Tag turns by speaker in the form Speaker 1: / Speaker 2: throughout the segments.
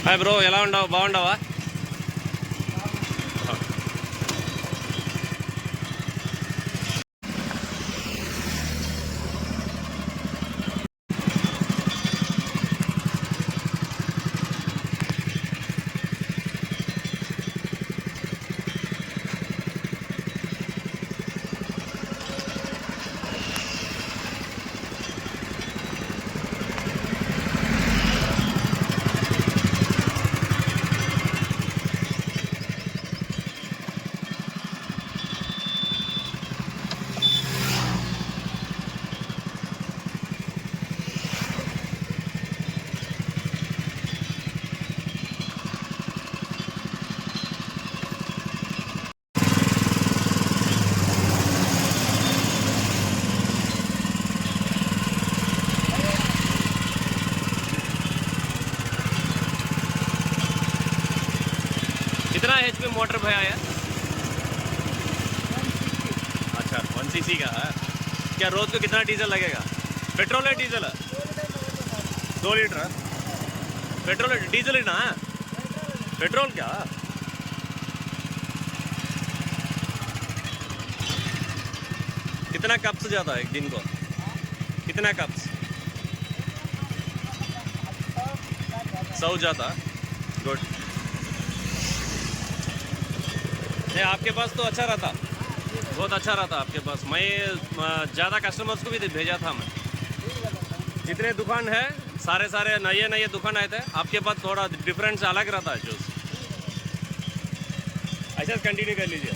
Speaker 1: Hi bro, ఎలా ఉండవు? బాగుండవా? कितना HP मोटर भैया है? अच्छा 1 cc का है। क्या रोज को कितना डीजल लगेगा? पेट्रोल है डीजल है? 2 लीटर पेट्रोल है, डीजल ही ना? पेट्रोल क्या? कितना कप्स जाता है एक दिन को? कितना कप्स? 100 जाता? गुड। नहीं, आपके पास तो अच्छा रहता, बहुत अच्छा रहता आपके पास। मैं ज़्यादा कस्टमर्स को भी भेजा था। मैं जितने दुकान है सारे नए दुकान आए थे, आपके पास थोड़ा डिफरेंस अलग रहता है जूस। ऐसा कंटिन्यू कर लीजिए।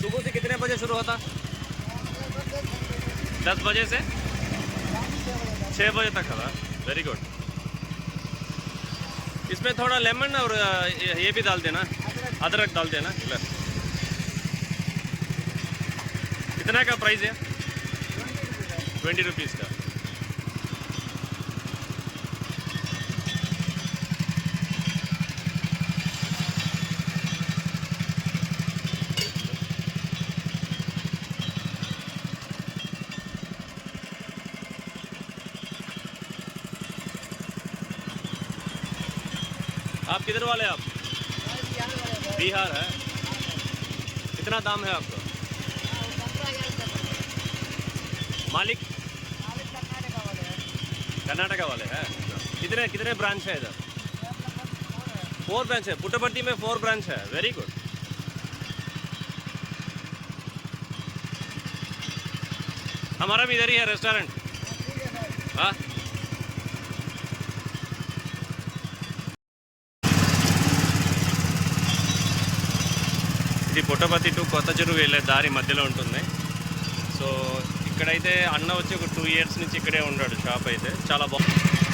Speaker 1: सुबह से कितने बजे शुरू होता? 10 बजे से 6 बजे तक है। Very good. इसमें थोड़ा लेमन और ये भी डाल देना, अदरक डाल देना। कितना का प्राइस है? 20 रुपीज़ का। आप किधर वाले? आप बिहार है। कितना दाम है आपका? मालिक कर्नाटका वाले हैं। कितने ब्रांच है इधर? 4 ब्रांच है। पुट्टपर्ती में 4 ब्रांच है। Very good. हमारा भी इधर ही है रेस्टोरेंट। हाँ, ఇది పుట్టపర్తి టు కొత్త చెరువు వెళ్ళే దారి మధ్యలో ఉంటుంది. సో ఇక్కడైతే అన్న వచ్చి ఒక 2 ఇయర్స్ నుంచి ఇక్కడే ఉన్నాడు. షాప్ అయితే చాలా బాగుంది.